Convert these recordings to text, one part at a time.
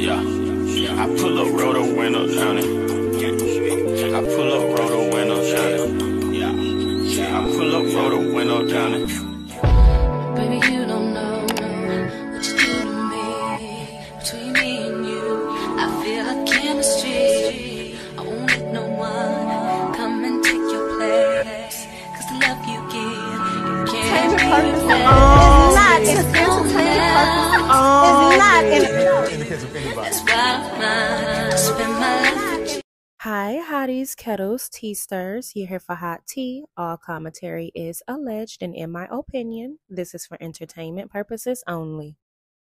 Yeah, I pull up, roll the window down it. I pull up, roll the window down it. Yeah, I pull up, roll the window down it. Baby, you don't know what you do to me. Between me and you, I feel like chemistry. I won't let no one come and take your place. Cause the love you give, you can't That's why I spend my life with you. Hi, hotties, kettles, tea stirs. You're here for hot tea. All commentary is alleged, and in my opinion, this is for entertainment purposes only.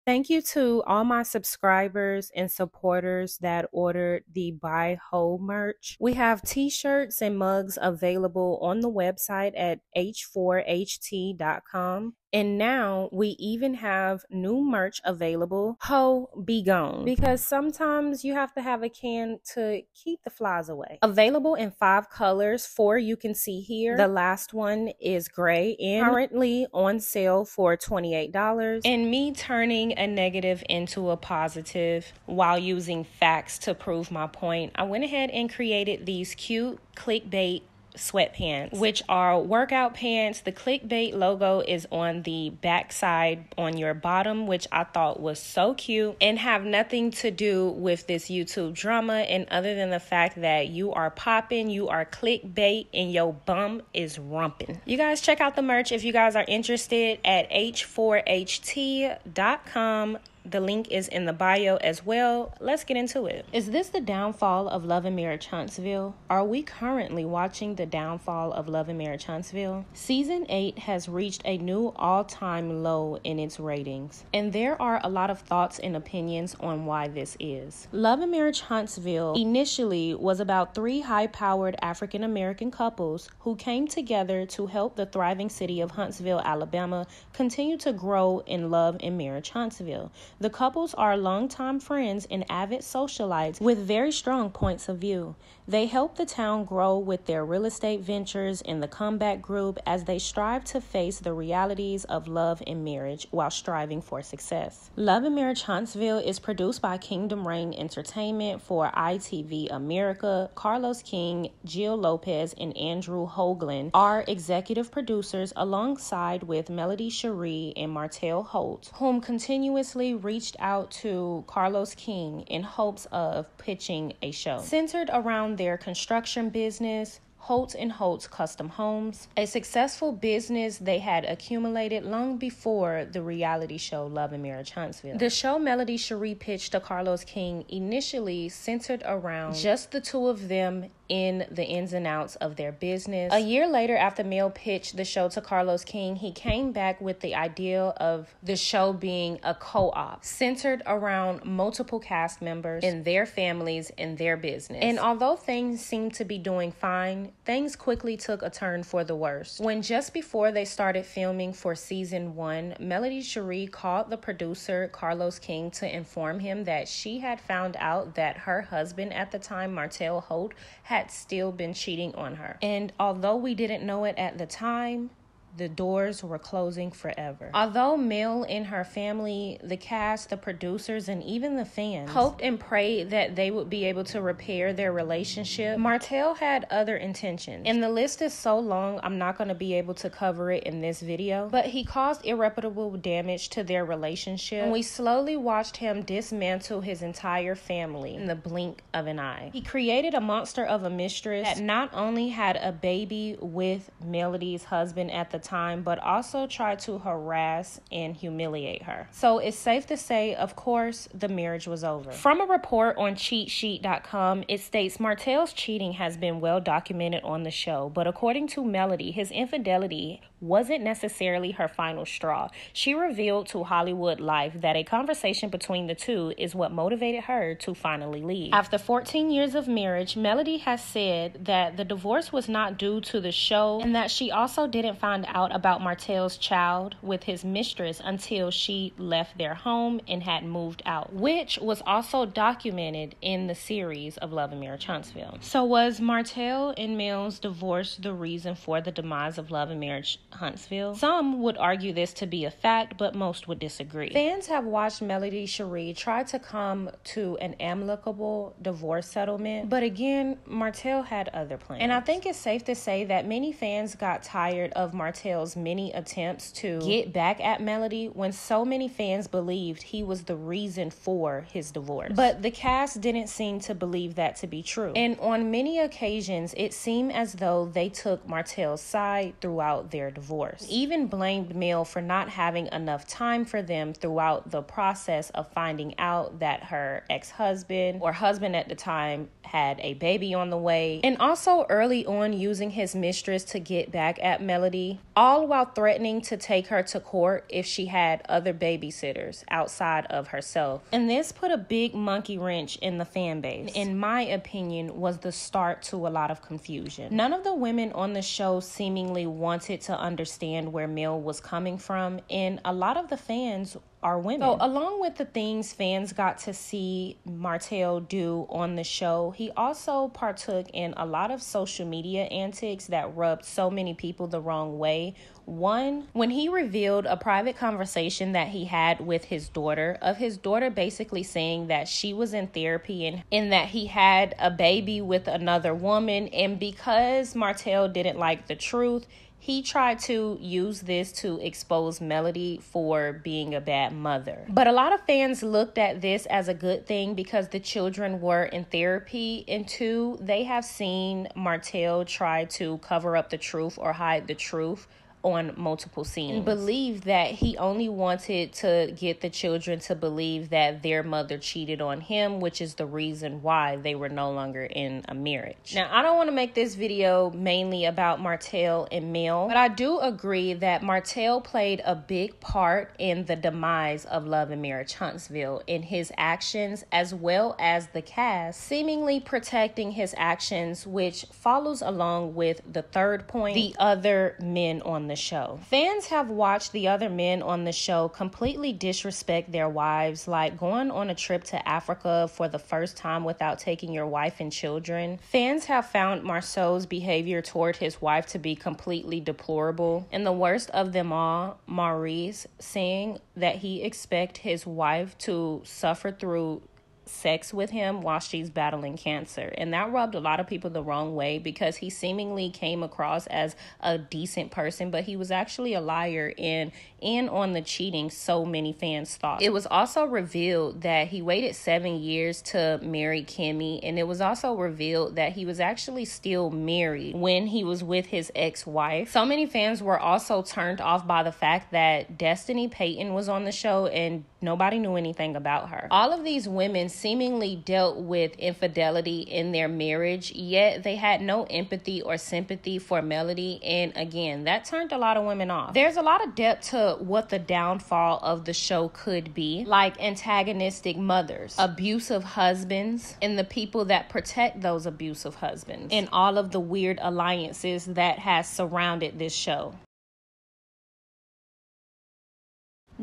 Thank you to all my subscribers and supporters that ordered the Buy Whole merch. We have t-shirts and mugs available on the website at h4ht.com. And now we even have new merch available, Ho Be Gone, because sometimes you have to have a can to keep the flies away. Available in 5 colors, 4 you can see here. The last one is gray and currently on sale for $28. And me turning a negative into a positive while using facts to prove my point, I went ahead and created these cute clickbait sweatpants, which are workout pants. The clickbait logo is on the back side on your bottom, which I thought was so cute and have nothing to do with this YouTube drama, and other than the fact that you are popping, you are clickbait, and your bum is rumping. You guys check out the merch if you guys are interested at h4ht.com. The link is in the bio as well. Let's get into it. Is this the downfall of Love and Marriage Huntsville? Are we currently watching the downfall of Love and Marriage Huntsville? Season 8 has reached a new all-time low in its ratings, and there are a lot of thoughts and opinions on why this is. Love and Marriage Huntsville initially was about 3 high-powered African-American couples who came together to help the thriving city of Huntsville, Alabama, continue to grow in Love and Marriage Huntsville. The couples are longtime friends and avid socialites with very strong points of view. They help the town grow with their real estate ventures in the Comeback Group as they strive to face the realities of love and marriage while striving for success. Love and Marriage Huntsville is produced by Kingdom Reign Entertainment for ITV America. Carlos King, Jill Lopez, and Andrew Hoagland are executive producers alongside with Melody Cherie and Martell Holt, whom continuously reached out to Carlos King in hopes of pitching a show centered around their construction business, Holt & Holt's Custom Homes, a successful business they had accumulated long before the reality show Love and Marriage Huntsville. The show Melody Cherie pitched to Carlos King initially centered around just the two of them in the ins and outs of their business. A year later, after Mel pitched the show to Carlos King, he came back with the idea of the show being a co-op centered around multiple cast members and their families and their business. And although things seemed to be doing fine, things quickly took a turn for the worse. When just before they started filming for season 1, Melody Cherie called the producer, Carlos King, to inform him that she had found out that her husband at the time, Martell Holt, had still been cheating on her. And although we didn't know it at the time, the doors were closing forever. Although Mel and her family, the cast, the producers, and even the fans hoped and prayed that they would be able to repair their relationship, Martell had other intentions. And the list is so long, I'm not going to be able to cover it in this video. But he caused irreparable damage to their relationship, and we slowly watched him dismantle his entire family in the blink of an eye. He created a monster of a mistress that not only had a baby with Melody's husband at the time, but also tried to harass and humiliate her. So it's safe to say, of course, the marriage was over. From a report on cheatsheet.com, it states Martell's cheating has been well documented on the show, but according to Melody, his infidelity wasn't necessarily her final straw. She revealed to Hollywood Life that a conversation between the two is what motivated her to finally leave. After 14 years of marriage, Melody has said that the divorce was not due to the show, and that she also didn't find out about Martell's child with his mistress until she left their home and had moved out, which was also documented in the series of Love and Marriage Huntsville. So was Martell and Mel's divorce the reason for the demise of Love and Marriage Huntsville. Some would argue this to be a fact, but most would disagree. Fans have watched Melody Cherie try to come to an amicable divorce settlement, but again, Martell had other plans. And I think it's safe to say that many fans got tired of Martell's many attempts to get back at Melody when so many fans believed he was the reason for his divorce. But the cast didn't seem to believe that to be true. And on many occasions, it seemed as though they took Martell's side throughout their divorce. Even blamed Mel for not having enough time for them throughout the process of finding out that her ex-husband or husband at the time had a baby on the way, and also early on using his mistress to get back at Melody, all while threatening to take her to court if she had other babysitters outside of herself. And this put a big monkey wrench in the fan base. In my opinion, was the start to a lot of confusion. None of the women on the show seemingly wanted to understand where Mel was coming from, and a lot of the fans are women. So along with the things fans got to see Martell do on the show, he also partook in a lot of social media antics that rubbed so many people the wrong way. One, when he revealed a private conversation that he had with his daughter, of his daughter basically saying that she was in therapy and that he had a baby with another woman, and because Martell didn't like the truth, he tried to use this to expose Melody for being a bad mother. But a lot of fans looked at this as a good thing because the children were in therapy. And two, they have seen Martell try to cover up the truth or hide the truth on multiple scenes, and believed that he only wanted to get the children to believe that their mother cheated on him, which is the reason why they were no longer in a marriage. Now, I don't want to make this video mainly about Martell and Mel, but I do agree that Martell played a big part in the demise of Love and Marriage Huntsville in his actions, as well as the cast seemingly protecting his actions, which follows along with the third point, the other men on the show. Fans have watched the other men on the show completely disrespect their wives, like going on a trip to Africa for the first time without taking your wife and children. Fans have found Marceau's behavior toward his wife to be completely deplorable, and the worst of them all, Maurice saying that he expects his wife to suffer through sex with him while she's battling cancer. And that rubbed a lot of people the wrong way because he seemingly came across as a decent person, but he was actually a liar and on the cheating so many fans thought. It was also revealed that he waited 7 years to marry Kimmy, and it was also revealed that he was actually still married when he was with his ex-wife. So many fans were also turned off by the fact that Destiny Payton was on the show and nobody knew anything about her. All of these women seemingly dealt with infidelity in their marriage, yet they had no empathy or sympathy for Melody, and again, that turned a lot of women off. There's a lot of depth to what the downfall of the show could be, like antagonistic mothers, abusive husbands, and the people that protect those abusive husbands, and all of the weird alliances that has surrounded this show.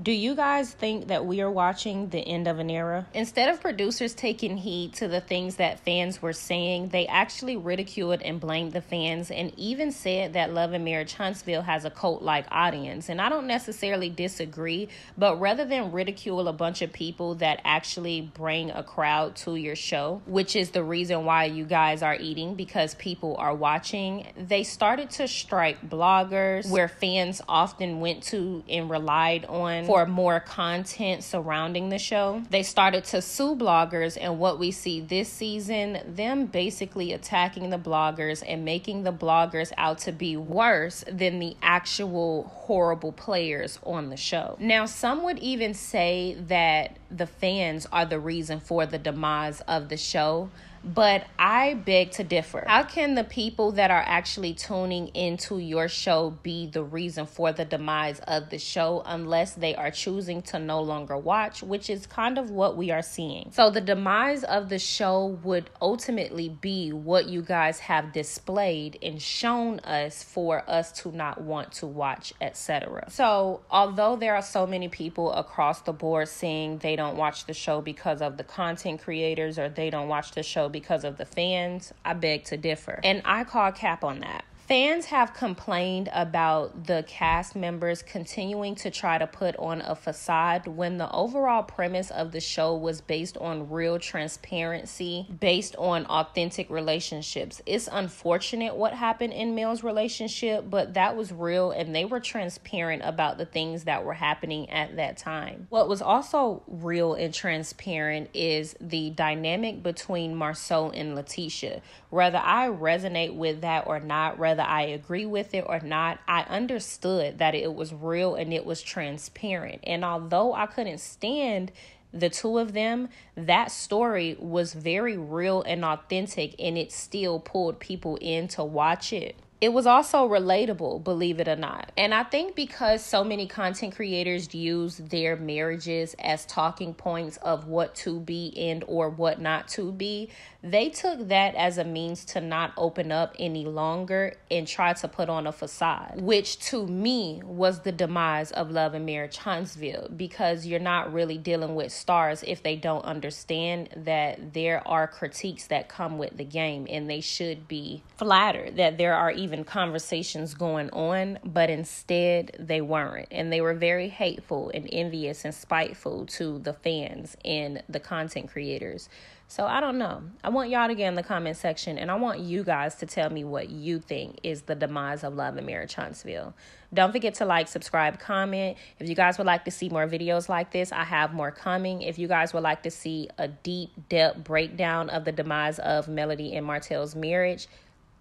Do you guys think that we are watching the end of an era? Instead of producers taking heed to the things that fans were saying, they actually ridiculed and blamed the fans and even said that Love and Marriage Huntsville has a cult-like audience. And I don't necessarily disagree, but rather than ridicule a bunch of people that actually bring a crowd to your show, which is the reason why you guys are eating, because people are watching, they started to strike bloggers where fans often went to and relied on for more content surrounding the show. They started to sue bloggers, and what we see this season, them basically attacking the bloggers and making the bloggers out to be worse than the actual horrible players on the show. Now, some would even say that the fans are the reason for the demise of the show, but I beg to differ. How can the people that are actually tuning into your show be the reason for the demise of the show unless they are choosing to no longer watch, which is kind of what we are seeing. So the demise of the show would ultimately be what you guys have displayed and shown us for us to not want to watch, etc. So although there are so many people across the board saying they don't watch the show because of the content creators or they don't watch the show because of the fans, I beg to differ. And I call cap on that. Fans have complained about the cast members continuing to try to put on a facade when the overall premise of the show was based on real transparency, based on authentic relationships. It's unfortunate what happened in Mel's relationship, but that was real and they were transparent about the things that were happening at that time. What was also real and transparent is the dynamic between Marceau and Letitia. Whether I resonate with that or not, whether I agree with it or not, I understood that it was real and it was transparent. And although I couldn't stand the two of them, that story was very real and authentic, and it still pulled people in to watch it. It was also relatable, believe it or not. And I think because so many content creators use their marriages as talking points of what to be and or what not to be, they took that as a means to not open up any longer and try to put on a facade, which to me was the demise of Love and Marriage Huntsville, because you're not really dealing with stars if they don't understand that there are critiques that come with the game, and they should be flattered that there are even conversations going on, but instead they weren't. And they were very hateful and envious and spiteful to the fans and the content creators. So I don't know. I want y'all to get in the comment section, and I want you guys to tell me what you think is the demise of Love and Marriage Huntsville. Don't forget to like, subscribe, comment. If you guys would like to see more videos like this, I have more coming. If you guys would like to see a deep depth breakdown of the demise of Melody and Martell's marriage,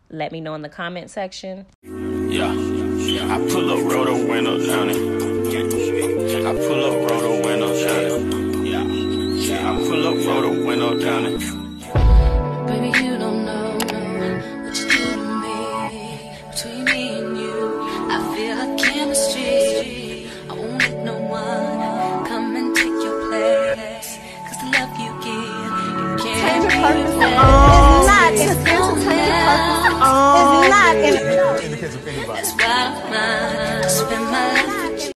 let me know in the comment section. Yeah, I pull up road a window down it. I pull up road a window down it. I pull up road a window down it. Baby, you don't know what you do to me. Between me and you, I feel like chemistry. I won't let no one come and take your place. Cause the love you give, you can't In the case of anybody. That's why I spend my life